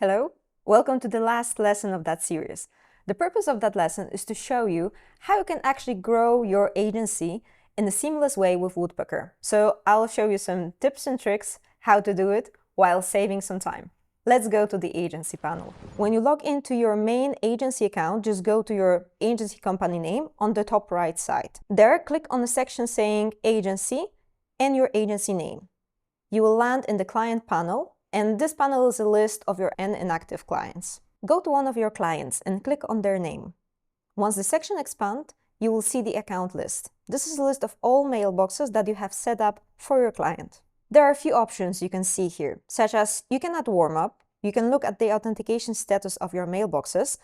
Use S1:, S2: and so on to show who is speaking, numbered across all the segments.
S1: Hello, welcome to the last lesson of that series. The purpose of that lesson is to show you how you can actually grow your agency in a seamless way with Woodpecker. So I'll show you some tips and tricks how to do it while saving some time. Let's go to the agency panel. When you log into your main agency account, just go to your agency company name on the top right side. There, click on the section saying agency and your agency name. You will land in the client panel, and this panel is a list of your inactive clients. Go to one of your clients and click on their name. Once the section expands, you will see the account list. This is a list of all mailboxes that you have set up for your client. There are a few options you can see here, such as you can add warm-up, you can look at the authentication status of your mailboxes.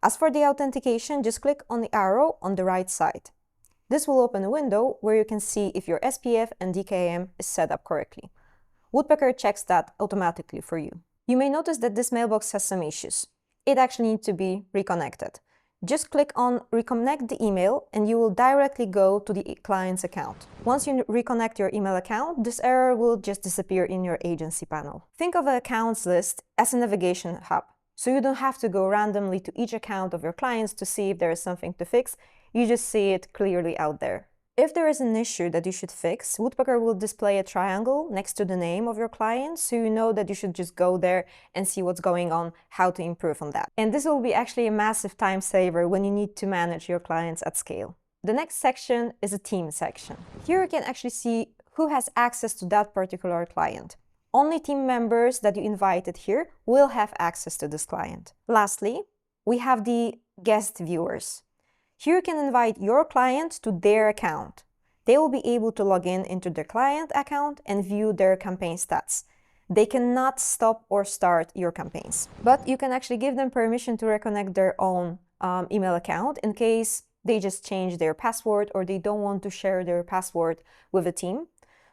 S1: As for the authentication, just click on the arrow on the right side. This will open a window where you can see if your SPF and DKIM is set up correctly. Woodpecker checks that automatically for you. You may notice that this mailbox has some issues. It actually needs to be reconnected. Just click on Reconnect the email and you will directly go to the client's account. Once you reconnect your email account, this error will just disappear in your agency panel. Think of an accounts list as a navigation hub, so you don't have to go randomly to each account of your clients to see if there is something to fix. You just see it clearly out there. If there is an issue that you should fix, Woodpecker will display a triangle next to the name of your client, so you know that you should just go there and see what's going on, how to improve on that. And this will be actually a massive time saver when you need to manage your clients at scale. The next section is a team section. Here you can actually see who has access to that particular client. Only team members that you invited here will have access to this client. Lastly, we have the guest viewers. Here you can invite your client to their account. They will be able to log in into their client account and view their campaign stats. They cannot stop or start your campaigns, but you can actually give them permission to reconnect their own email account in case they just change their password or they don't want to share their password with a team.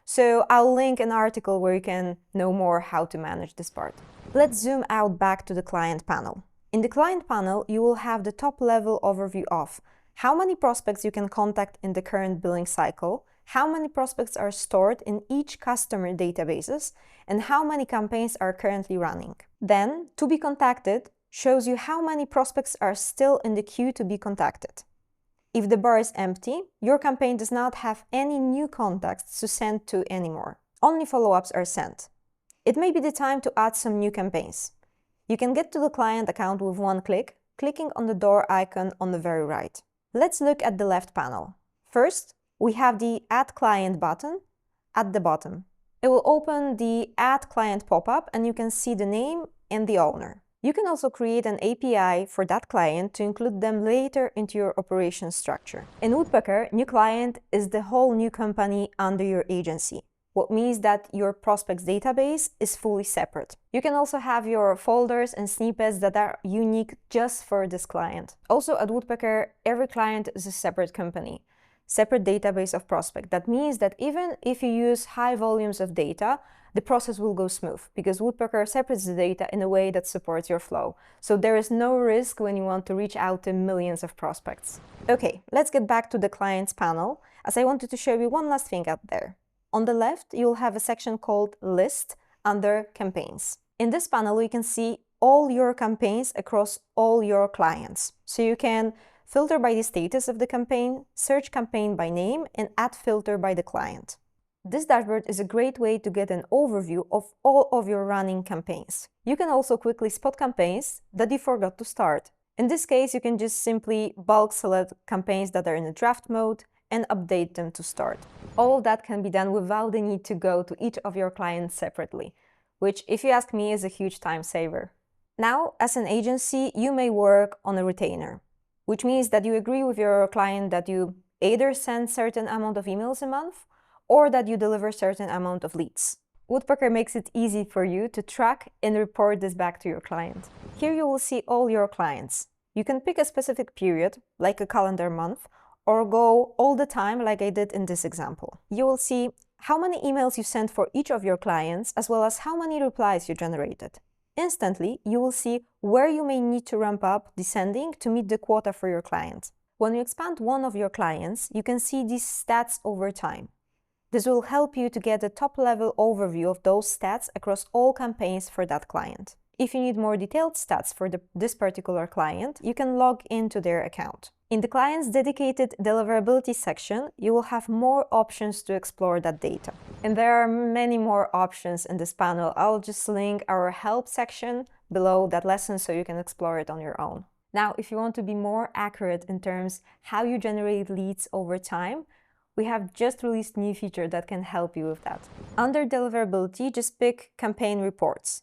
S1: So I'll link an article where you can know more how to manage this part. Let's zoom out back to the client panel. In the client panel, you will have the top-level overview of how many prospects you can contact in the current billing cycle, how many prospects are stored in each customer databases, and how many campaigns are currently running. Then, to be contacted shows you how many prospects are still in the queue to be contacted. If the bar is empty, your campaign does not have any new contacts to send to anymore. Only follow-ups are sent. It may be the time to add some new campaigns. You can get to the client account with one click, clicking on the door icon on the very right. Let's look at the left panel. First, we have the Add Client button at the bottom. It will open the Add Client pop-up and you can see the name and the owner. You can also create an API for that client to include them later into your operations structure. In Woodpecker, new client is the whole new company under your agency, what means that your prospects database is fully separate. You can also have your folders and snippets that are unique just for this client. Also at Woodpecker, every client is a separate company, separate database of prospect. That means that even if you use high volumes of data, the process will go smooth because Woodpecker separates the data in a way that supports your flow. So there is no risk when you want to reach out to millions of prospects. Okay, let's get back to the clients panel, as I wanted to show you one last thing out there. On the left, you'll have a section called List under Campaigns. In this panel, you can see all your campaigns across all your clients. So you can filter by the status of the campaign, search campaign by name, and add filter by the client. This dashboard is a great way to get an overview of all of your running campaigns. You can also quickly spot campaigns that you forgot to start. In this case, you can just simply bulk select campaigns that are in a draft mode and update them to start. All of that can be done without the need to go to each of your clients separately, which, if you ask me, is a huge time saver. Now, as an agency, you may work on a retainer, which means that you agree with your client that you either send certain amount of emails a month or that you deliver certain amount of leads. Woodpecker makes it easy for you to track and report this back to your client. Here you will see all your clients. You can pick a specific period, like a calendar month, or go all the time like I did in this example. You will see how many emails you sent for each of your clients, as well as how many replies you generated. Instantly, you will see where you may need to ramp up the sending to meet the quota for your client. When you expand one of your clients, you can see these stats over time. This will help you to get a top-level overview of those stats across all campaigns for that client. If you need more detailed stats for this particular client, you can log into their account. In the client's dedicated deliverability section, you will have more options to explore that data. And there are many more options in this panel. I'll just link our help section below that lesson so you can explore it on your own. Now, if you want to be more accurate in terms how you generate leads over time, we have just released a new feature that can help you with that. Under deliverability, just pick campaign reports.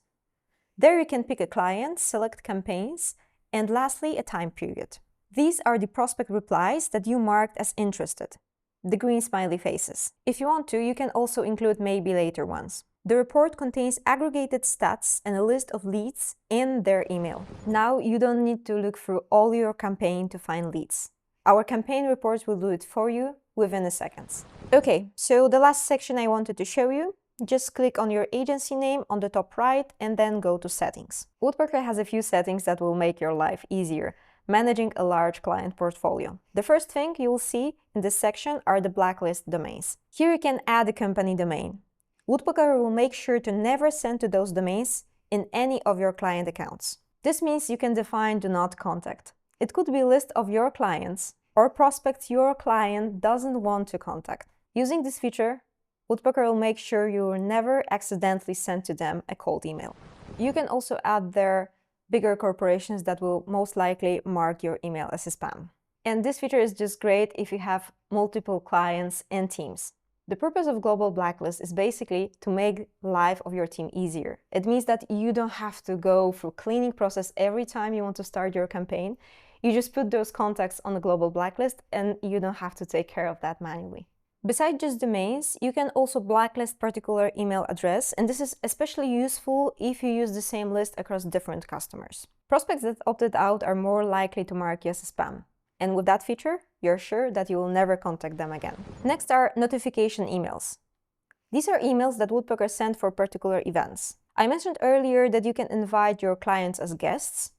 S1: There you can pick a client, select campaigns, and lastly, a time period. These are the prospect replies that you marked as interested, the green smiley faces. If you want to, you can also include maybe later ones. The report contains aggregated stats and a list of leads in their email. Now you don't need to look through all your campaign to find leads. Our campaign reports will do it for you within a second. Okay, so the last section I wanted to show you. Just click on your agency name on the top right and then go to settings. Woodpecker has a few settings that will make your life easier managing a large client portfolio. The first thing you will see in this section are the blacklist domains. Here you can add a company domain. Woodpecker will make sure to never send to those domains in any of your client accounts. This means you can define do not contact. It could be a list of your clients or prospects your client doesn't want to contact. Using this feature, Woodpecker will make sure you will never accidentally send to them a cold email. You can also add their bigger corporations that will most likely mark your email as a spam. And this feature is just great if you have multiple clients and teams. The purpose of global blacklist is basically to make life of your team easier. It means that you don't have to go through cleaning process every time you want to start your campaign. You just put those contacts on the global blacklist and you don't have to take care of that manually. Besides just domains, you can also blacklist particular email address, and this is especially useful if you use the same list across different customers. Prospects that opted out are more likely to mark you as a spam. And with that feature, you're sure that you will never contact them again. Next are notification emails. These are emails that Woodpecker sent for particular events. I mentioned earlier that you can invite your clients as guests.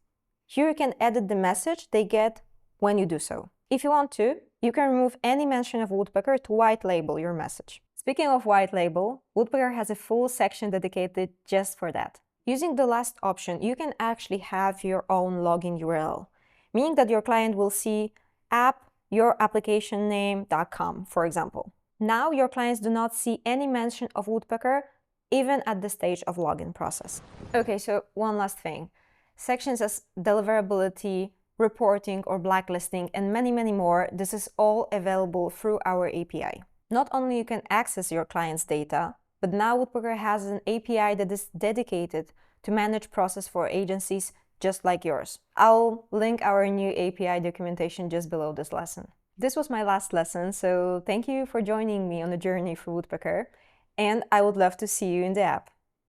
S1: Here you can edit the message they get when you do so. If you want to, you can remove any mention of Woodpecker to white label your message. Speaking of white label, Woodpecker has a full section dedicated just for that. Using the last option, you can actually have your own login URL, meaning that your client will see app.yourapplicationname.com, for example. Now your clients do not see any mention of Woodpecker, even at the stage of login process. Okay, so one last thing. Sections as deliverability, reporting or blacklisting, and many more, this is all available through our API. Not only you can access your client's data, but now Woodpecker has an API that is dedicated to manage process for agencies just like yours. I'll link our new API documentation just below this lesson. This was my last lesson, so thank you for joining me on the journey through Woodpecker, and I would love to see you in the app.